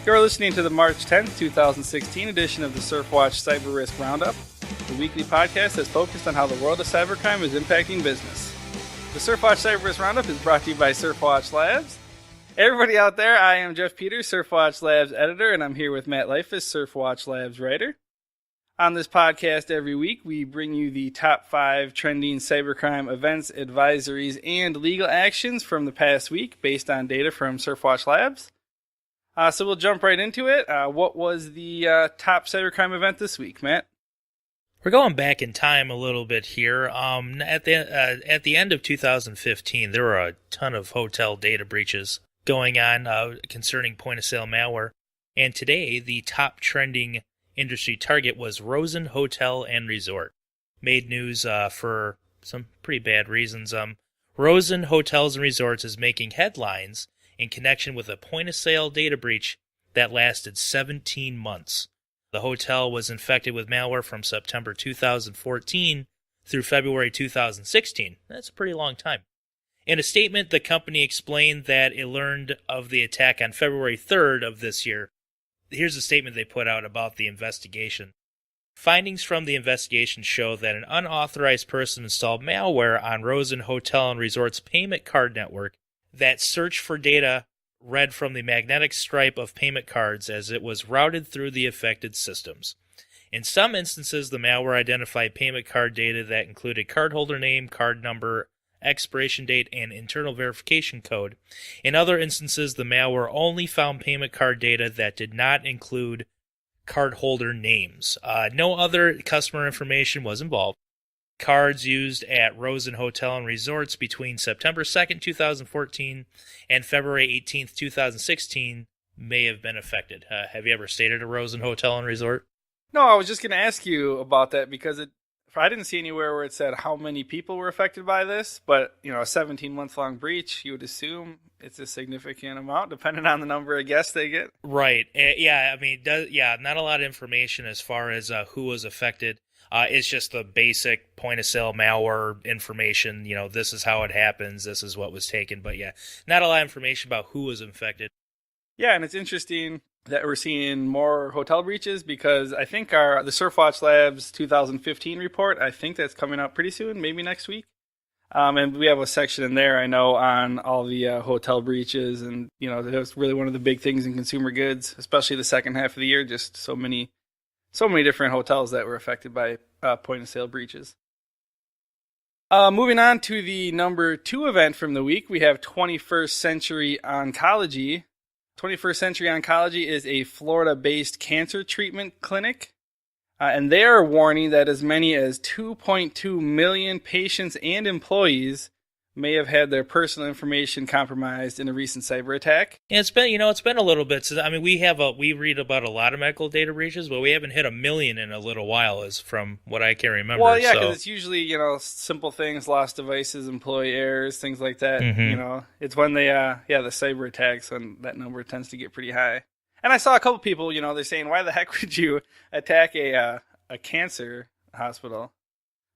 You're listening to the March 10th, 2016 edition of the Surfwatch Cyber Risk Roundup, the weekly podcast that's focused on how the world of cybercrime is impacting business. The Surfwatch Cyber Risk Roundup is brought to you by Surfwatch Labs. Everybody out there, I am Jeff Peters, Surfwatch Labs editor, and I'm here with Matt Leifus, Surfwatch Labs writer. On this podcast every week, we bring you the top 5 trending cybercrime events, advisories, and legal actions from the past week based on data from Surfwatch Labs. So we'll jump right into it. What was the top cybercrime event this week, Matt? We're going back in time a little bit here. At the end of 2015, there were a ton of hotel data breaches going on concerning point-of-sale malware. And today, the top trending industry target was Rosen Hotel and Resort. Made news for some pretty bad reasons. Rosen Hotels and Resorts is making headlines in connection with a point-of-sale data breach that lasted 17 months. The hotel was infected with malware from September 2014 through February 2016. That's a pretty long time. In a statement, the company explained that it learned of the attack on February 3rd of this year. Here's a statement they put out about the investigation. Findings from the investigation show that an unauthorized person installed malware on Rosen Hotel and Resort's payment card network that searched for data read from the magnetic stripe of payment cards as it was routed through the affected systems. In some instances, the malware identified payment card data that included cardholder name, card number, expiration date, and internal verification code. In other instances, the malware only found payment card data that did not include cardholder names. No other customer information was involved. Cards used at Rosen Hotel and Resorts between September 2nd, 2014 and February 18th, 2016 may have been affected. Have you ever stayed at a Rosen Hotel and Resort? No, I was just going to ask you about that because I didn't see anywhere where it said how many people were affected by this, but a 17-month-long breach, you would assume it's a significant amount, depending on the number of guests they get. Right. Yeah, I mean, not a lot of information as far as who was affected. It's just the basic point-of-sale malware information. This is how it happens. This is what was taken. But yeah, not a lot of information about who was infected. Yeah, and it's interesting that we're seeing more hotel breaches because I think the Surfwatch Labs 2015 report, I think that's coming out pretty soon, maybe next week. And we have a section in there, I know, on all the hotel breaches. And, that's really one of the big things in consumer goods, especially the second half of the year, just so many different hotels that were affected by point-of-sale breaches. Moving on to the number 2 event from the week, we have 21st Century Oncology. 21st Century Oncology is a Florida-based cancer treatment clinic, and they are warning that as many as 2.2 million patients and employees may have had their personal information compromised in a recent cyber attack. Yeah, it's been a little bit. I mean, we read about a lot of medical data breaches, but we haven't hit 1 million in a little while, as from what I can remember. Well, yeah, because it's usually simple things, lost devices, employee errors, things like that. Mm-hmm. It's when they the cyber attacks when that number tends to get pretty high. And I saw a couple people, they're saying, why the heck would you attack a cancer hospital?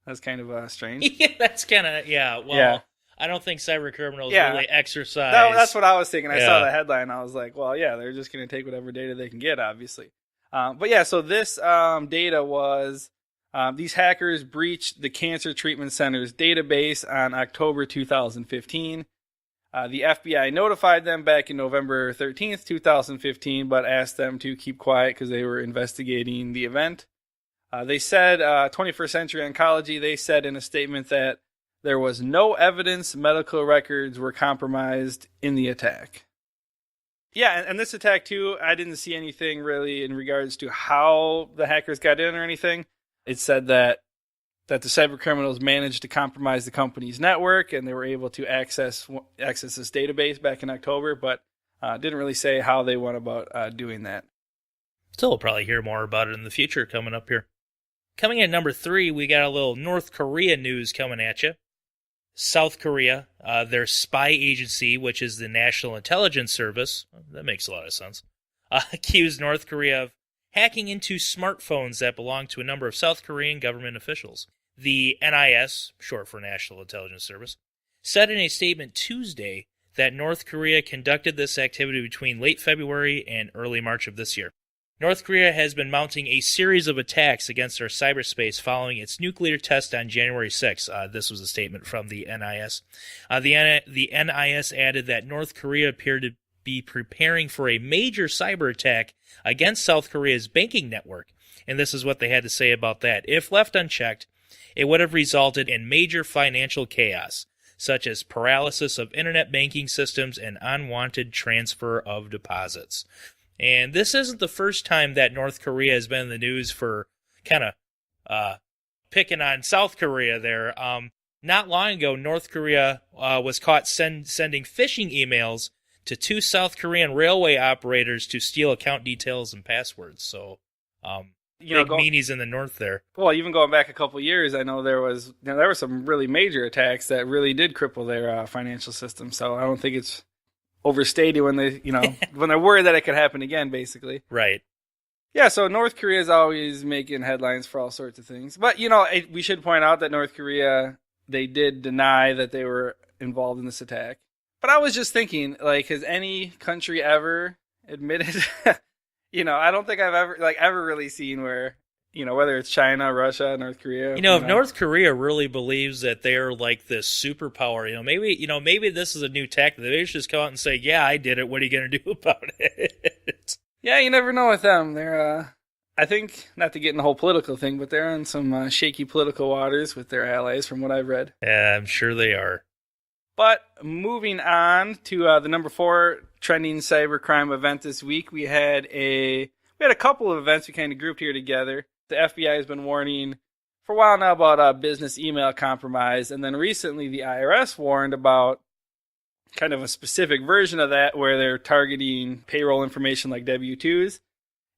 That's kind of strange. Yeah, that's kind of Well. Yeah. I don't think cyber criminals really exercise. That's what I was thinking. I saw the headline. I was like, well, yeah, they're just going to take whatever data they can get, obviously. But yeah, so this data was these hackers breached the Cancer Treatment Center's database on October 2015. The FBI notified them back in November 13th, 2015, but asked them to keep quiet because they were investigating the event. They said, 21st Century Oncology, they said in a statement that there was no evidence medical records were compromised in the attack. Yeah, and this attack too, I didn't see anything really in regards to how the hackers got in or anything. It said that the cyber criminals managed to compromise the company's network and they were able to access this database back in October, but didn't really say how they went about doing that. Still, we'll probably hear more about it in the future coming up here. Coming at number 3, we got a little North Korea news coming at you. South Korea, their spy agency, which is the National Intelligence Service, that makes a lot of sense, accused North Korea of hacking into smartphones that belong to a number of South Korean government officials. The NIS, short for National Intelligence Service, said in a statement Tuesday that North Korea conducted this activity between late February and early March of this year. North Korea has been mounting a series of attacks against our cyberspace following its nuclear test on January 6. This was a statement from the NIS. The NIS added that North Korea appeared to be preparing for a major cyber attack against South Korea's banking network. And this is what they had to say about that. If left unchecked, it would have resulted in major financial chaos, such as paralysis of internet banking systems and unwanted transfer of deposits. And this isn't the first time that North Korea has been in the news for kind of picking on South Korea there. Not long ago, North Korea was caught sending phishing emails to 2 South Korean railway operators to steal account details and passwords. So, big meanies in the north there. Well, even going back a couple years, I know there were some really major attacks that really did cripple their financial system. So I don't think it's overstated when they, when they're worried that it could happen again, basically. Right. Yeah, so North Korea is always making headlines for all sorts of things. But, we should point out that North Korea, they did deny that they were involved in this attack. But I was just thinking, has any country ever admitted, I don't think I've ever really seen where, whether it's China, Russia, North Korea. If North Korea really believes that they're like this superpower, maybe this is a new tactic. They should just come out and say, yeah, I did it. What are you going to do about it? Yeah, you never know with them. They're, I think, not to get in the whole political thing, but they're on some shaky political waters with their allies from what I've read. Yeah, I'm sure they are. But moving on to the number 4 trending cybercrime event this week, we had a couple of events we kind of grouped here together. The FBI has been warning for a while now about business email compromise, and then recently the IRS warned about kind of a specific version of that where they're targeting payroll information like W-2s.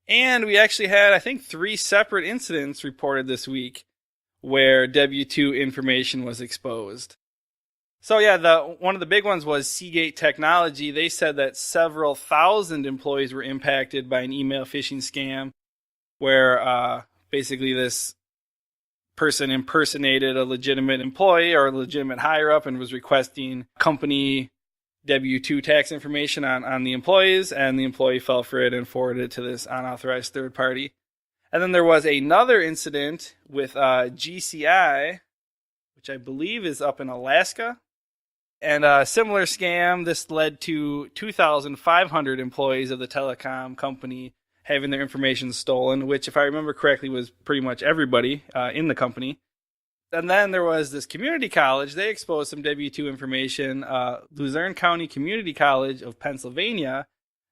And we actually had, I think, 3 separate incidents reported this week where W-2 information was exposed. So yeah, one of the big ones was Seagate Technology. They said that several thousand employees were impacted by an email phishing scam where basically this person impersonated a legitimate employee or a legitimate higher-up and was requesting company W-2 tax information on the employees, and the employee fell for it and forwarded it to this unauthorized third party. And then there was another incident with GCI, which I believe is up in Alaska. And a similar scam, this led to 2,500 employees of the telecom company having their information stolen, which, if I remember correctly, was pretty much everybody in the company. And then there was this community college. They exposed some W-2 information. Luzerne County Community College of Pennsylvania,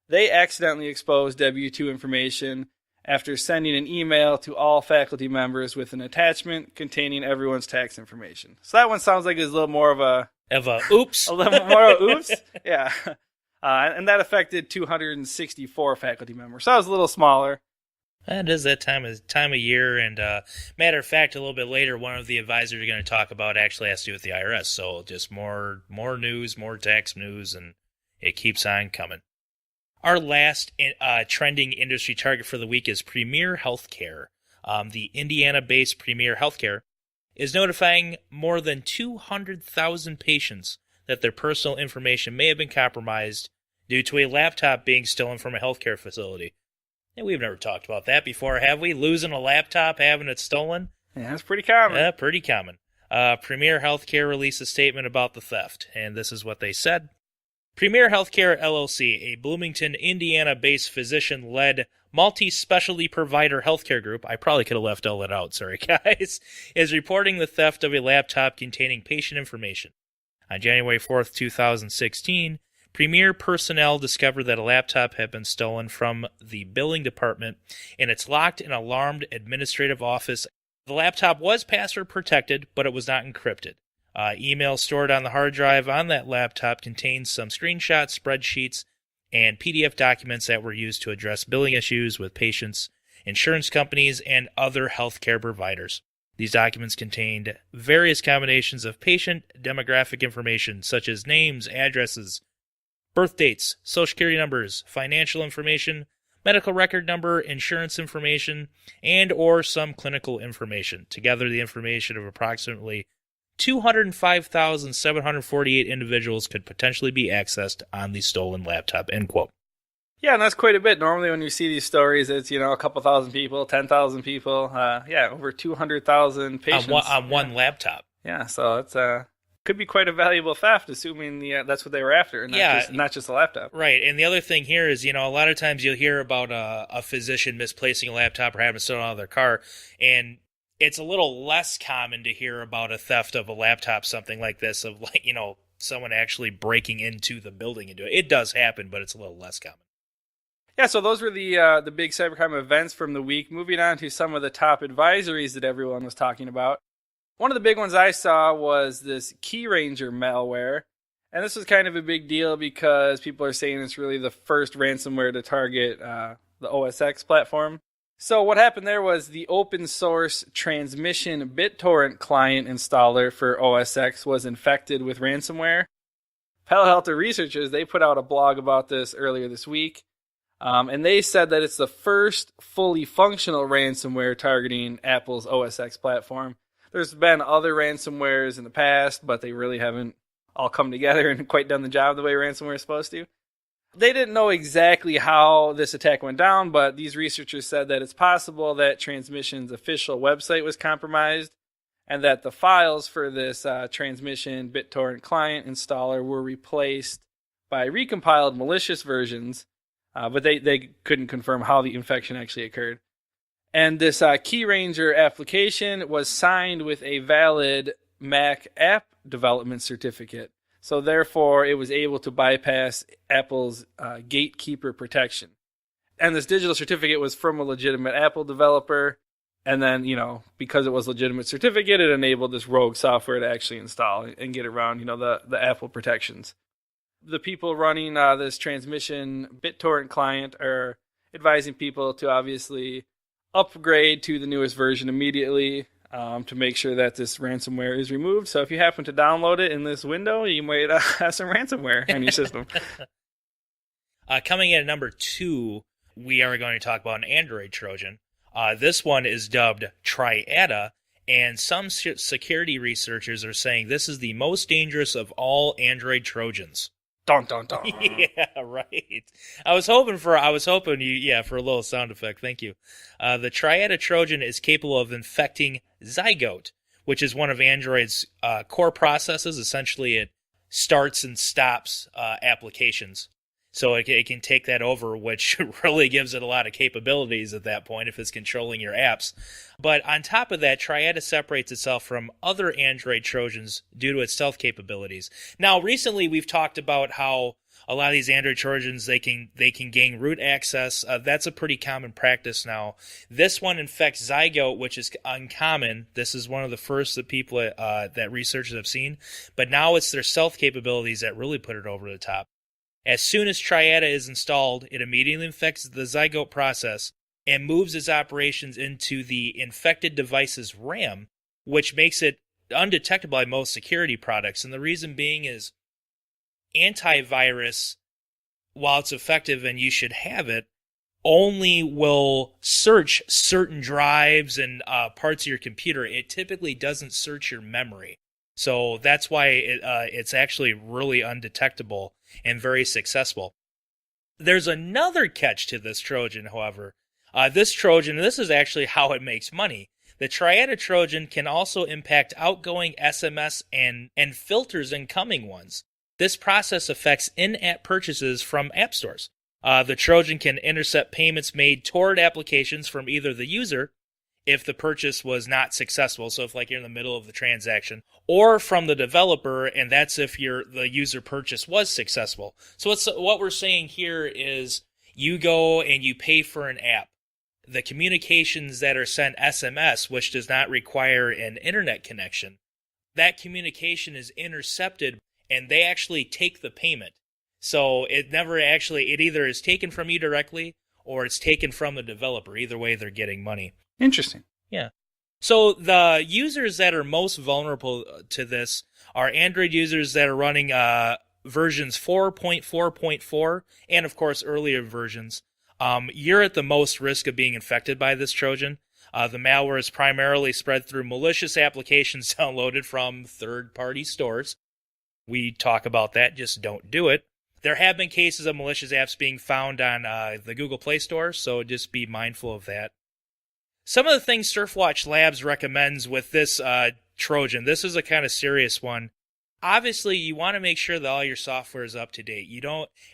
they accidentally exposed W-2 information after sending an email to all faculty members with an attachment containing everyone's tax information. So that one sounds like it's a little more of a oops. A little more of a oops. Yeah. And that affected 264 faculty members. So that was a little smaller. It is that time of year, and matter of fact, a little bit later, one of the advisors we're going to talk about actually has to do with the IRS. So just more news, more tax news, and it keeps on coming. Our last trending industry target for the week is Premier Healthcare. The Indiana-based Premier Healthcare is notifying more than 200,000 patients that their personal information may have been compromised due to a laptop being stolen from a healthcare facility. And we've never talked about that before, have we? Losing a laptop, having it stolen? Yeah, that's pretty common. Yeah, pretty common. Premier Healthcare released a statement about the theft, and this is what they said. Premier Healthcare LLC, a Bloomington, Indiana-based physician-led multi-specialty provider healthcare group, I probably could have left all that out, sorry guys, is reporting the theft of a laptop containing patient information. On January 4th, 2016, Premier personnel discovered that a laptop had been stolen from the billing department in its locked and alarmed administrative office. The laptop was password protected, but it was not encrypted. Email stored on the hard drive on that laptop contains some screenshots, spreadsheets, and PDF documents that were used to address billing issues with patients, insurance companies, and other healthcare providers. These documents contained various combinations of patient demographic information such as names, addresses, birth dates, social security numbers, financial information, medical record number, insurance information, and or some clinical information. Together, the information of approximately 205,748 individuals could potentially be accessed on the stolen laptop, end quote. Yeah, and that's quite a bit. Normally when you see these stories, it's, a couple thousand people, 10,000 people. Over 200,000 patients. On one laptop. Yeah, so it's could be quite a valuable theft, assuming that's what they were after, not just a laptop. Right, and the other thing here is, a lot of times you'll hear about a physician misplacing a laptop or having it stolen out of their car, and it's a little less common to hear about a theft of a laptop, something like this, of someone actually breaking into the building and doing it. It does happen, but it's a little less common. Yeah, so those were the big cybercrime events from the week. Moving on to some of the top advisories that everyone was talking about. One of the big ones I saw was this KeyRanger malware. And this was kind of a big deal because people are saying it's really the first ransomware to target the OS X platform. So what happened there was the open source transmission BitTorrent client installer for OS X was infected with ransomware. Palo Alto researchers, they put out a blog about this earlier this week. And they said that it's the first fully functional ransomware targeting Apple's OS X platform. There's been other ransomwares in the past, but they really haven't all come together and quite done the job the way ransomware is supposed to. They didn't know exactly how this attack went down, but these researchers said that it's possible that Transmission's official website was compromised and that the files for this Transmission BitTorrent client installer were replaced by recompiled malicious versions. But they couldn't confirm how the infection actually occurred. And this KeyRanger application was signed with a valid Mac app development certificate. So therefore, it was able to bypass Apple's gatekeeper protection. And this digital certificate was from a legitimate Apple developer. And then, because it was a legitimate certificate, it enabled this rogue software to actually install and get around, the Apple protections. The people running this Transmission BitTorrent client are advising people to obviously upgrade to the newest version immediately to make sure that this ransomware is removed. So if you happen to download it in this window, you might have some ransomware on your system. Coming in at number 2, we are going to talk about an Android Trojan. This one is dubbed Triana, and some security researchers are saying this is the most dangerous of all Android Trojans. Dun, dun, dun. Yeah, right. I was hoping for a little sound effect. Thank you. The Triana Trojan is capable of infecting Zygote, which is one of Android's core processes. Essentially, it starts and stops applications. So it can take that over, which really gives it a lot of capabilities at that point if it's controlling your apps. But on top of that, Triana separates itself from other Android Trojans due to its stealth capabilities. Now, recently we've talked about how a lot of these Android Trojans, they can gain root access. That's a pretty common practice now. This one infects Zygote, which is uncommon. This is one of the first that people that researchers have seen. But now it's their stealth capabilities that really put it over the top. As soon as Triana is installed, it immediately infects the Zygote process and moves its operations into the infected device's RAM, which makes it undetectable by most security products. And the reason being is antivirus, while it's effective and you should have it, only will search certain drives and parts of your computer. It typically doesn't search your memory. So that's why it's actually really undetectable and very successful. There's another catch to this Trojan, however. This Trojan, and this is actually how it makes money. The Triana Trojan can also impact outgoing SMS and filters incoming ones. This process affects in-app purchases from app stores. The Trojan can intercept payments made toward applications from either the user, if the purchase was not successful, so if you're in the middle of the transaction, or from the developer, and that's if the user purchase was successful. So what we're saying here is you go and you pay for an app. The communications that are sent SMS, which does not require an internet connection, that communication is intercepted and they actually take the payment. So it either is taken from you directly or it's taken from the developer. Either way, they're getting money. Interesting. Yeah. So the users that are most vulnerable to this are Android users that are running versions 4.4.4 and, of course, earlier versions. you're at the most risk of being infected by this Trojan. The malware is primarily spread through malicious applications downloaded from third-party stores. We talk about that, just don't do it. There have been cases of malicious apps being found on the Google Play Store, so just be mindful of that. Some of the things Surfwatch Labs recommends with this Trojan, this is a kind of serious one. Obviously, you want to make sure that all your software is up to date.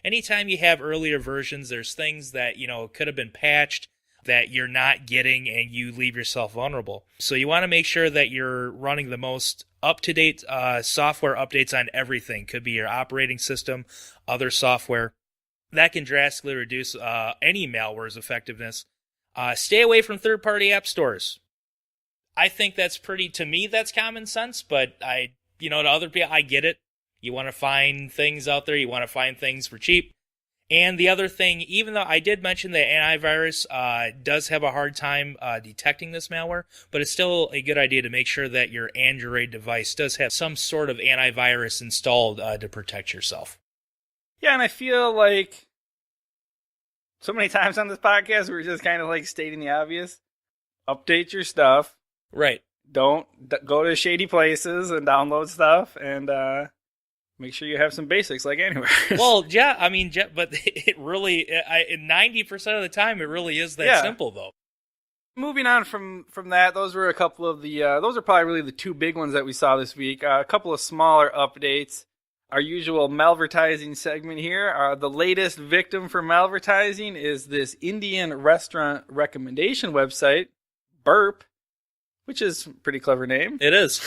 Anytime you have earlier versions, there's things that, could have been patched that you're not getting and you leave yourself vulnerable. So you want to make sure that you're running the most up-to-date software updates on everything. Could be your operating system, other software. That can drastically reduce any malware's effectiveness. Stay away from third-party app stores. I think that's to me, that's common sense, but to other people, I get it. You want to find things out there. You want to find things for cheap. And the other thing, even though I did mention that antivirus does have a hard time detecting this malware, but it's still a good idea to make sure that your Android device does have some sort of antivirus installed to protect yourself. Yeah, and I feel like so many times on this podcast, we're just kind of like stating the obvious. Update your stuff. Right. Don't go to shady places and download stuff, and make sure you have some basics like anywhere. Well, yeah, but it really, 90% of the time, it really is that simple, though. Moving on from that, those were a couple of those are probably really the two big ones that we saw this week. A couple of smaller updates. Our usual Malvertising segment here. The latest victim for Malvertising is this Indian restaurant recommendation website, Burp, which is a pretty clever name. It is.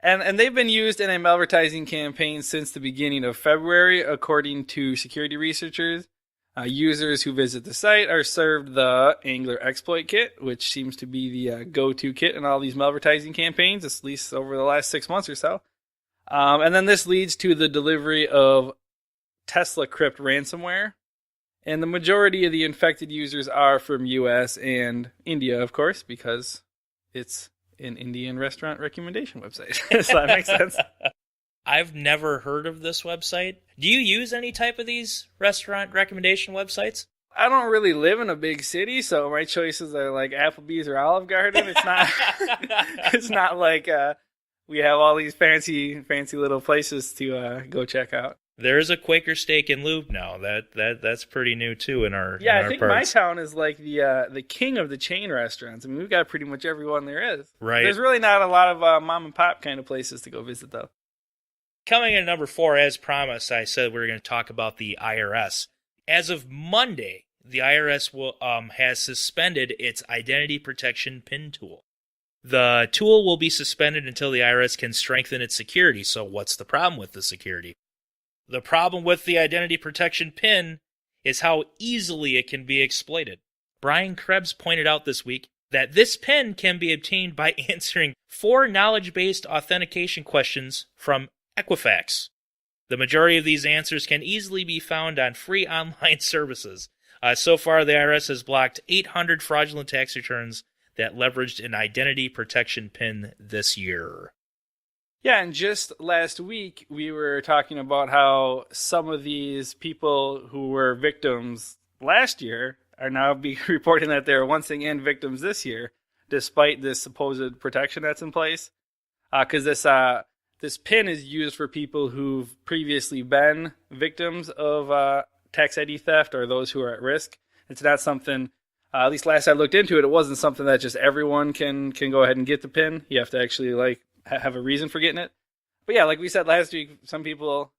And they've been used in a Malvertising campaign since the beginning of February, according to security researchers. Users who visit the site are served the Angler Exploit Kit, which seems to be the go-to kit in all these Malvertising campaigns, at least over the last 6 months or so. And then this leads to the delivery of Tesla Crypt ransomware. And the majority of the infected users are from US and India, of course, because it's an Indian restaurant recommendation website. So that makes sense. I've never heard of this website. Do you use any type of these restaurant recommendation websites? I don't really live in a big city, so my choices are like Applebee's or Olive Garden. It's not it's not like we have all these fancy little places to go check out. There's a Quaker Steak and Lube now. That's pretty new too in our I think parts. My town is like the king of the chain restaurants. I mean, we've got pretty much everyone there is. Right. There's really not a lot of mom and pop kind of places to go visit though. Coming in at number 4, as promised, I said we were going to talk about the IRS. As of Monday, the IRS has suspended its identity protection PIN tool. The tool will be suspended until the IRS can strengthen its security. So what's the problem with the security? The problem with the identity protection PIN is how easily it can be exploited. Brian Krebs pointed out this week that this PIN can be obtained by answering 4 knowledge-based authentication questions from Equifax. The majority of these answers can easily be found on free online services. So far, the IRS has blocked 800 fraudulent tax returns that leveraged an identity protection PIN this year. Yeah, and just last week, we were talking about how some of these people who were victims last year are now reporting that they're once again victims this year, despite this supposed protection that's in place. Because this PIN is used for people who've previously been victims of tax ID theft or those who are at risk. It's not something, at least last I looked into it, it wasn't something that just everyone can go ahead and get the PIN. You have to actually have a reason for getting it. But yeah, like we said last week, some people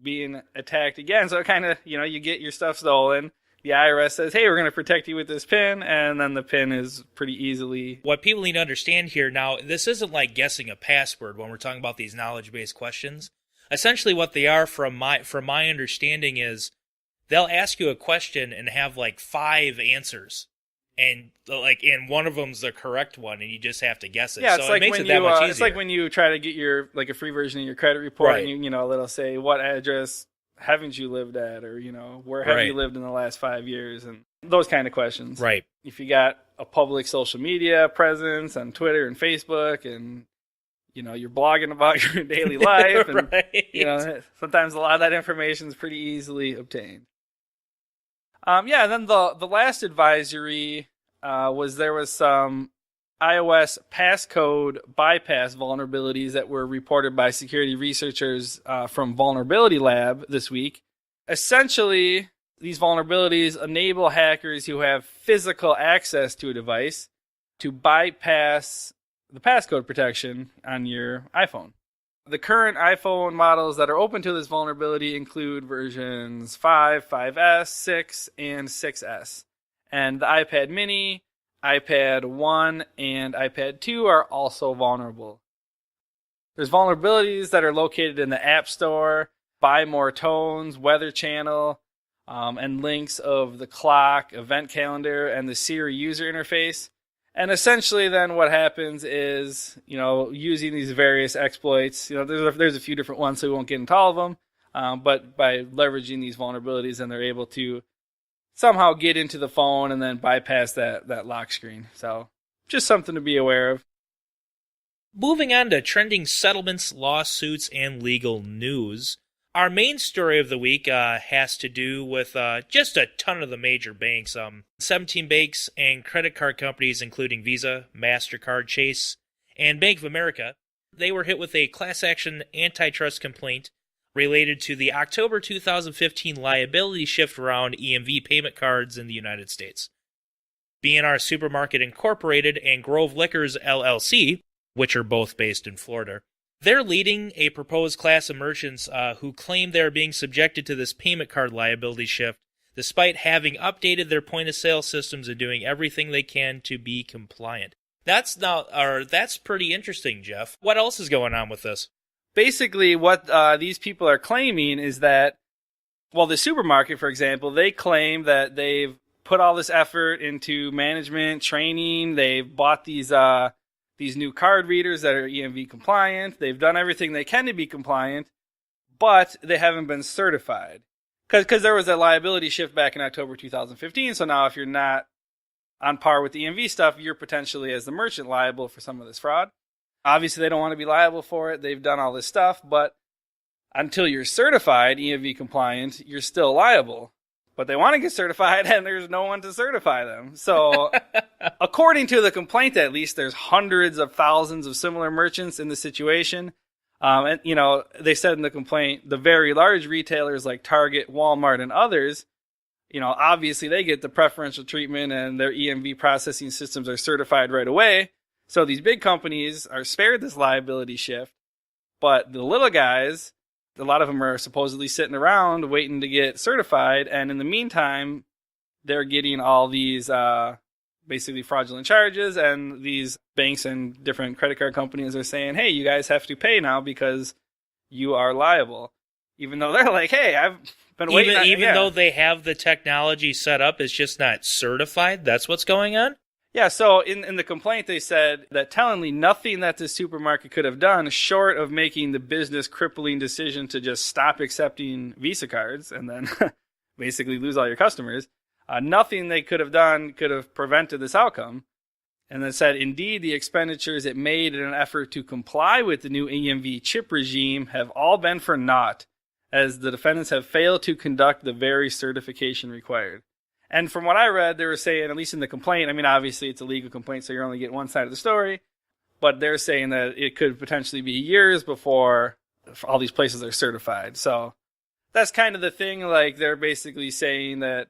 being attacked again. So it kind of, you get your stuff stolen. The IRS says, hey, we're going to protect you with this PIN. And then the PIN is pretty easily. What people need to understand here now, this isn't like guessing a password when we're talking about these knowledge-based questions. Essentially what they are, from my understanding, is they'll ask you a question and have 5 answers. And one of them's the correct one, and you just have to guess it. Yeah, so it makes it that much easier. It's like when you try to get your a free version of your credit report, right. And it'll say, what address haven't you lived at, or where have you lived in the last 5 years, and those kind of questions. Right. If you got a public social media presence on Twitter and Facebook, and you're blogging about your daily life, and right. Sometimes a lot of that information is pretty easily obtained. Yeah, and then the last advisory was there was some iOS passcode bypass vulnerabilities that were reported by security researchers from Vulnerability Lab this week. Essentially, these vulnerabilities enable hackers who have physical access to a device to bypass the passcode protection on your iPhone. The current iPhone models that are open to this vulnerability include versions 5, 5S, 6, and 6S. And the iPad mini, iPad 1, and iPad 2 are also vulnerable. There's vulnerabilities that are located in the App Store, Buy More Tones, Weather Channel, and links of the clock, event calendar, and the Siri user interface. And essentially then what happens is, using these various exploits, there's a few different ones, so we won't get into all of them, but by leveraging these vulnerabilities, then they're able to somehow get into the phone and then bypass that lock screen. So just something to be aware of. Moving on to trending settlements, lawsuits, and legal news. Our main story of the week has to do with just a ton of the major banks. 17 banks and credit card companies, including Visa, MasterCard, Chase, and Bank of America. They were hit with a class action antitrust complaint related to the October 2015 liability shift around EMV payment cards in the United States. B&R Supermarket Incorporated and Grove Liquors LLC, which are both based in Florida, they're leading a proposed class of merchants who claim they are being subjected to this payment card liability shift despite having updated their point-of-sale systems and doing everything they can to be compliant. That's pretty interesting, Jeff. What else is going on with this? Basically, what these people are claiming is that, the supermarket, for example, they claim that they've put all this effort into management, training, they've bought these new card readers that are EMV compliant. They've done everything they can to be compliant, but they haven't been certified. Because there was a liability shift back in October 2015, so now if you're not on par with the EMV stuff, you're potentially, as the merchant, liable for some of this fraud. Obviously, they don't want to be liable for it. They've done all this stuff, but until you're certified EMV compliant, you're still liable. But they want to get certified, and there's no one to certify them. So, according to the complaint, at least, there's hundreds of thousands of similar merchants in the situation. And they said in the complaint, the very large retailers like Target, Walmart, and others, obviously they get the preferential treatment, and their EMV processing systems are certified right away. So these big companies are spared this liability shift, but the little guys, a lot of them are supposedly sitting around waiting to get certified, and in the meantime, they're getting all these basically fraudulent charges, and these banks and different credit card companies are saying, hey, you guys have to pay now because you are liable. Even though they're like, hey, I've been waiting. Even though they have the technology set up, it's just not certified? That's what's going on? Yeah, so in the complaint, they said that tellingly nothing that the supermarket could have done short of making the business crippling decision to just stop accepting Visa cards and then basically lose all your customers. Nothing they could have done could have prevented this outcome. And then said, indeed, the expenditures it made in an effort to comply with the new EMV chip regime have all been for naught, as the defendants have failed to conduct the very certification required. And from what I read, they were saying, at least in the complaint, obviously it's a legal complaint, so you're only getting one side of the story, but they're saying that it could potentially be years before all these places are certified. So that's kind of the thing. Like, they're basically saying that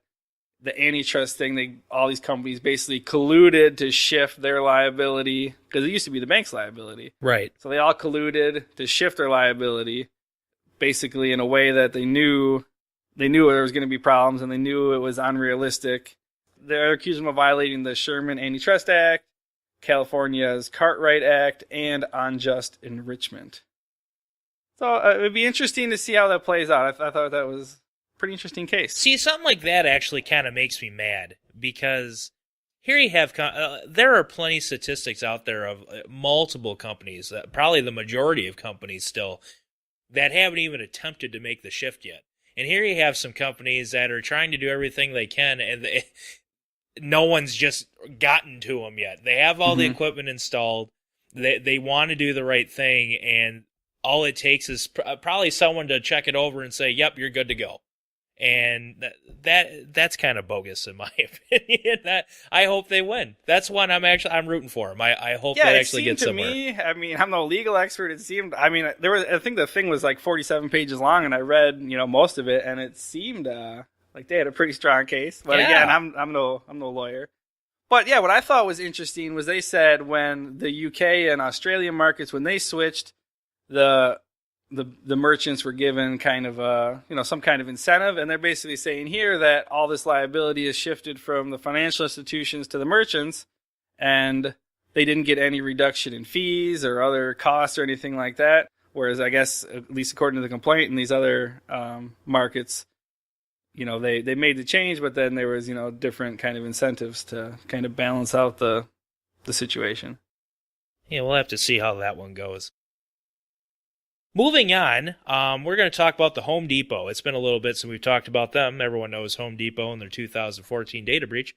the antitrust thing, all these companies basically colluded to shift their liability, because it used to be the bank's liability. Right. So they all colluded to shift their liability, basically in a way that they knew there was going to be problems, and they knew it was unrealistic. They're accusing them of violating the Sherman Antitrust Act, California's Cartwright Act, and unjust enrichment. So it would be interesting to see how that plays out. I thought that was a pretty interesting case. See, something like that actually kind of makes me mad, because here you have, there are plenty of statistics out there of multiple companies, probably the majority of companies still, that haven't even attempted to make the shift yet. And here you have some companies that are trying to do everything they can, and no one's just gotten to them yet. They have all the equipment installed. They want to do the right thing, and all it takes is probably someone to check it over and say, yep, you're good to go. And that's kind of bogus in my opinion. I hope they win. That's one I'm rooting for them. I hope they actually get somewhere. I mean, I'm no legal expert. It seemed, I mean, I think the thing was like 47 pages long, and I read, most of it, and it seemed like they had a pretty strong case. But again, I'm no lawyer. But yeah, what I thought was interesting was they said when the UK and Australian markets, when they switched, the merchants were given kind of some kind of incentive, and they're basically saying here that all this liability is shifted from the financial institutions to the merchants, and they didn't get any reduction in fees or other costs or anything like that. Whereas I guess, at least according to the complaint in these other markets, they made the change, but then there was different kind of incentives to kind of balance out the situation. Yeah, we'll have to see how that one goes. Moving on, we're going to talk about the Home Depot. It's been a little bit since we've talked about them. Everyone knows Home Depot and their 2014 data breach.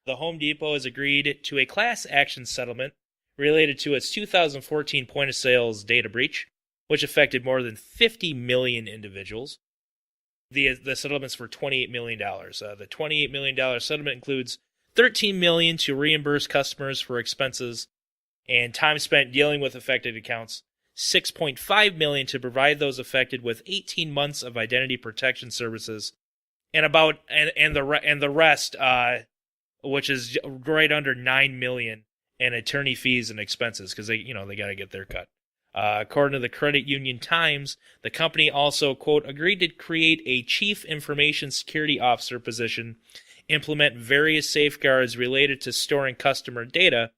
The Home Depot has agreed to a class action settlement related to its 2014 point-of-sales data breach, which affected more than 50 million individuals. The settlement's for $28 million. The $28 million settlement includes $13 million to reimburse customers for expenses and time spent dealing with affected accounts, $6.5 million to provide those affected with 18 months of identity protection services, and the rest, which is right under $9 million in attorney fees and expenses, because they got to get their cut. According to the Credit Union Times, the company also, quote, agreed to create a chief information security officer position, implement various safeguards related to storing customer data,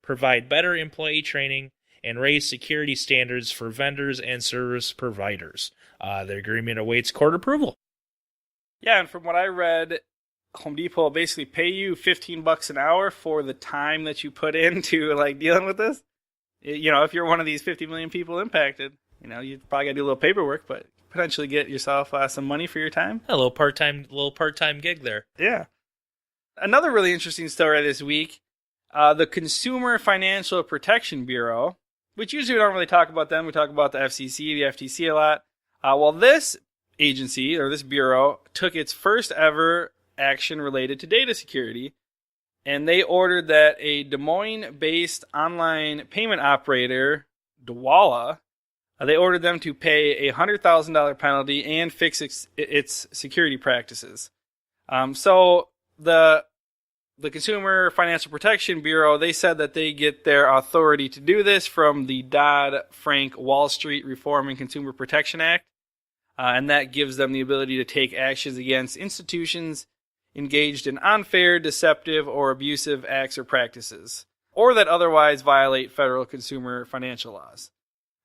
provide better employee training, and raise security standards for vendors and service providers. The agreement awaits court approval. Yeah, and from what I read, Home Depot will basically pay you $15 an hour for the time that you put into dealing with this. If you're one of these 50 million people impacted, you probably got to do a little paperwork, but potentially get yourself some money for your time. A little part-time gig there. Yeah. Another really interesting story this week, the Consumer Financial Protection Bureau, which usually we don't really talk about them. We talk about the FCC, the FTC a lot. Well, this agency, or this bureau, took its first ever action related to data security, and they ordered that a Des Moines-based online payment operator, Dwolla, they ordered them to pay a $100,000 penalty and fix its security practices. So the Consumer Financial Protection Bureau, they said that they get their authority to do this from the Dodd-Frank Wall Street Reform and Consumer Protection Act, and that gives them the ability to take actions against institutions engaged in unfair, deceptive, or abusive acts or practices, or that otherwise violate federal consumer financial laws.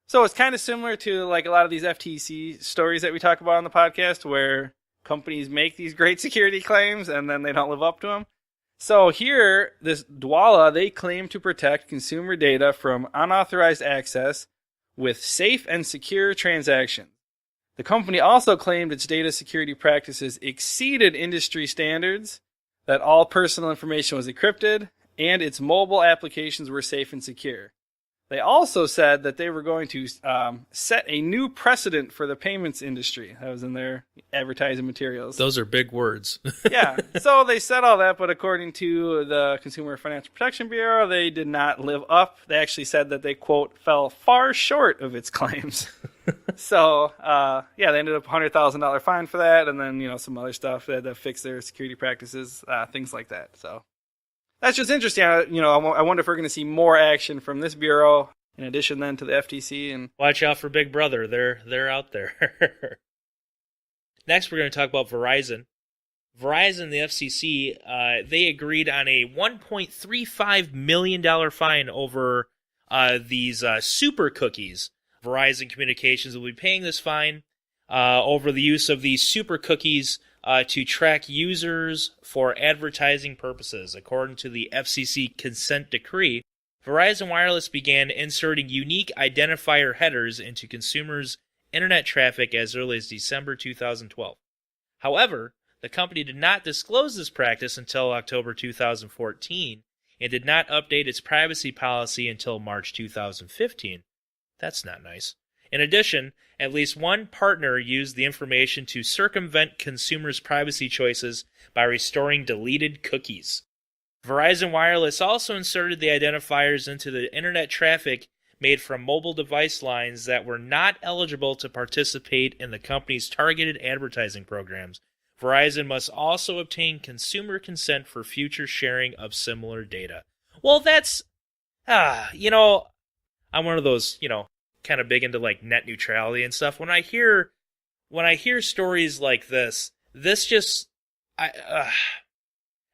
So it's kind of similar to a lot of these FTC stories that we talk about on the podcast, where companies make these great security claims and then they don't live up to them. So here, this Dwolla, they claim to protect consumer data from unauthorized access with safe and secure transactions. The company also claimed its data security practices exceeded industry standards, that all personal information was encrypted, and its mobile applications were safe and secure. They also said that they were going to set a new precedent for the payments industry. That was in their advertising materials. Those are big words. Yeah, so they said all that, but according to the Consumer Financial Protection Bureau, they did not live up. They actually said that they, quote, fell far short of its claims. So, they ended up $100,000 fine for that, and then, some other stuff that fix their security practices, things like that. So that's just interesting. I wonder if we're going to see more action from this bureau in addition then to the FTC. And watch out for Big Brother. They're out there. Next, we're going to talk about Verizon. Verizon and the FCC, they agreed on a $1.35 million fine over these super cookies. Verizon Communications will be paying this fine over the use of these super cookies to track users for advertising purposes. According to the FCC consent decree, Verizon Wireless began inserting unique identifier headers into consumers' internet traffic as early as December 2012. However, the company did not disclose this practice until October 2014 and did not update its privacy policy until March 2015. That's not nice. In addition, at least one partner used the information to circumvent consumers' privacy choices by restoring deleted cookies. Verizon Wireless also inserted the identifiers into the internet traffic made from mobile device lines that were not eligible to participate in the company's targeted advertising programs. Verizon must also obtain consumer consent for future sharing of similar data. Well, that's, I'm one of those, kind of big into like net neutrality and stuff. When I hear stories like this just,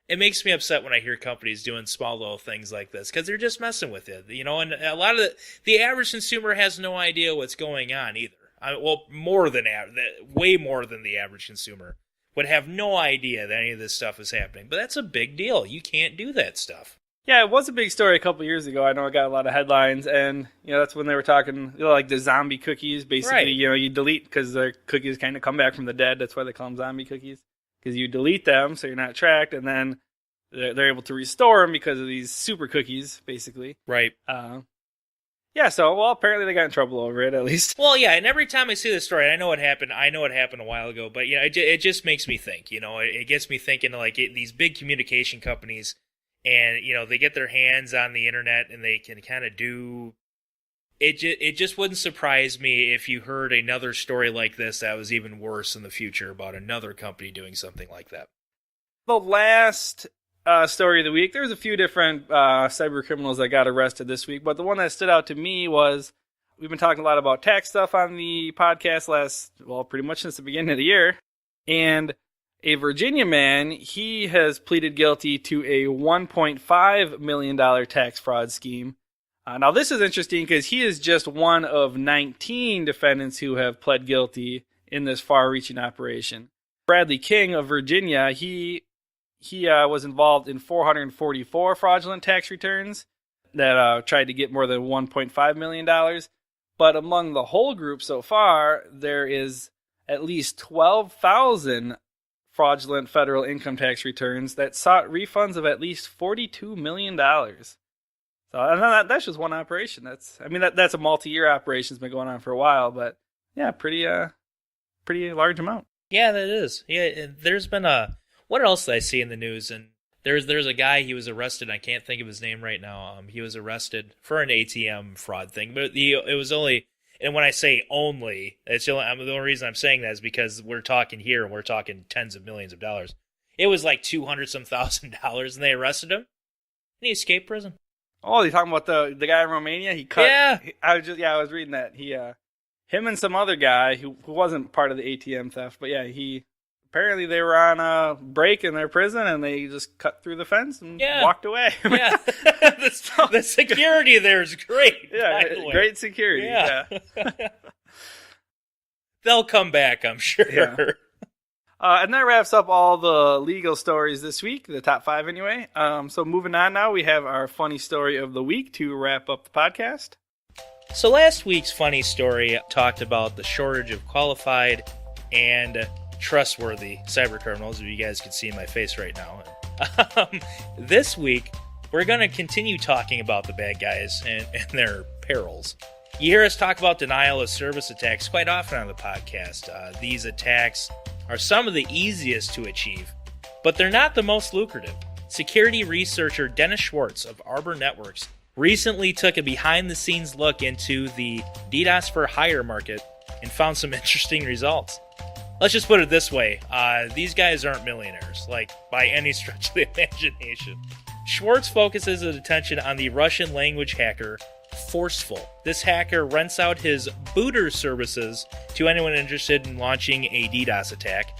it makes me upset when I hear companies doing small little things like this, because they're just messing with it, and a lot of the average consumer has no idea what's going on either. Way more than the average consumer would have no idea that any of this stuff is happening. But that's a big deal. You can't do that stuff. Yeah, it was a big story a couple years ago. I know it got a lot of headlines, and that's when they were talking, like the zombie cookies. Basically, right. You delete because the cookies kind of come back from the dead. That's why they call them zombie cookies, because you delete them so you're not tracked, and then they're able to restore them because of these super cookies, basically. Right. Apparently they got in trouble over it, at least. Well, yeah, and every time I see this story, I know what happened a while ago, but it just makes me think. It gets me thinking like these big communication companies. And, they get their hands on the internet and they can kind of do... It just wouldn't surprise me if you heard another story like this that was even worse in the future about another company doing something like that. The last story of the week, there's a few different cyber criminals that got arrested this week, but the one that stood out to me was, we've been talking a lot about tax stuff on the podcast pretty much since the beginning of the year, and a Virginia man, he has pleaded guilty to a $1.5 million tax fraud scheme. Now, this is interesting because he is just one of 19 defendants who have pled guilty in this far-reaching operation. Bradley King of Virginia, he was involved in 444 fraudulent tax returns that tried to get more than $1.5 million. But among the whole group so far, there is at least 12,000 fraudulent federal income tax returns that sought refunds of at least $42 million. So and that's just one operation. That's a multi-year operation. It's been going on for a while, but yeah, pretty large amount. Yeah, that is. Yeah, there's been what else did I see in the news? And there's a guy, he was arrested. I can't think of his name right now. He was arrested for an ATM fraud thing, but it was only. And when I say only, the only reason I'm saying that is because we're talking here and we're talking tens of millions of dollars. It was like $200,000, and they arrested him, and he escaped prison. Oh, you're talking about the guy in Romania? He cut. Yeah. I was reading that. Him and some other guy who wasn't part of the ATM theft, but yeah, apparently they were on a break in their prison, and they just cut through the fence and walked away. Yeah. The security there is great. Yeah, great security. Yeah. They'll come back, I'm sure. Yeah. And that wraps up all the legal stories this week, the top 5 anyway. So moving on now, we have our funny story of the week to wrap up the podcast. So last week's funny story talked about the shortage of qualified and trustworthy cyber criminals, if you guys can see my face right now. This week, we're going to continue talking about the bad guys and their perils. You hear us talk about denial of service attacks quite often on the podcast. These attacks are some of the easiest to achieve, but they're not the most lucrative. Security researcher Dennis Schwartz of Arbor Networks recently took a behind-the-scenes look into the DDoS for hire market and found some interesting results. Let's just put it this way. These guys aren't millionaires, by any stretch of the imagination. Schwartz focuses his attention on the Russian language hacker Forceful. This hacker rents out his booter services to anyone interested in launching a DDoS attack.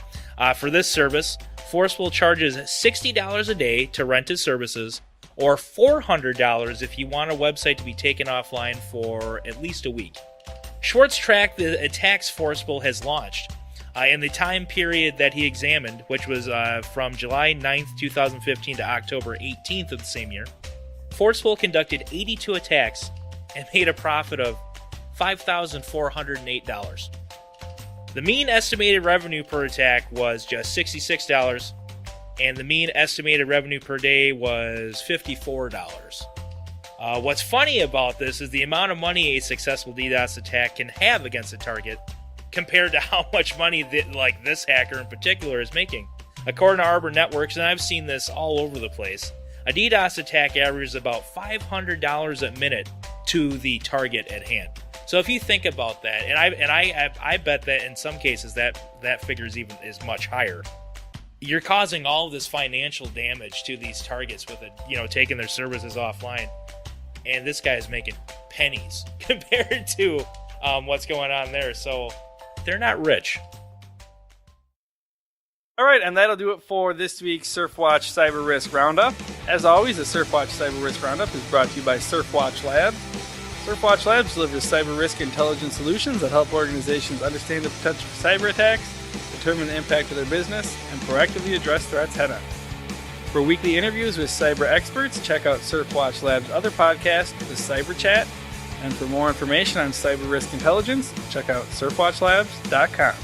For this service, Forceful charges $60 a day to rent his services, or $400 if you want a website to be taken offline for at least a week. Schwartz tracked the attacks Forceful has launched. In the time period that he examined, which was from July 9th, 2015 to October 18th of the same year, Forceful conducted 82 attacks and made a profit of $5,408. The mean estimated revenue per attack was just $66, and the mean estimated revenue per day was $54. What's funny about this is the amount of money a successful DDoS attack can have against a target compared to how much money like this hacker in particular is making. According to Arbor Networks, and I've seen this all over the place, a DDoS attack averages about $500 a minute to the target at hand. So if you think about that, and I bet that in some cases that figure is much higher. You're causing all of this financial damage to these targets with taking their services offline, and this guy is making pennies compared to what's going on there. So they're not rich. All right, and that'll do it for this week's Surfwatch Cyber Risk Roundup. As always, the Surfwatch Cyber Risk Roundup is brought to you by Surfwatch Labs. Surfwatch Labs delivers cyber risk intelligence solutions that help organizations understand the potential for cyber attacks, determine the impact of their business, and proactively address threats head-on. For weekly interviews with cyber experts, check out Surfwatch Labs' other podcast, The Cyber Chat. And for more information on cyber risk intelligence, check out surfwatchlabs.com.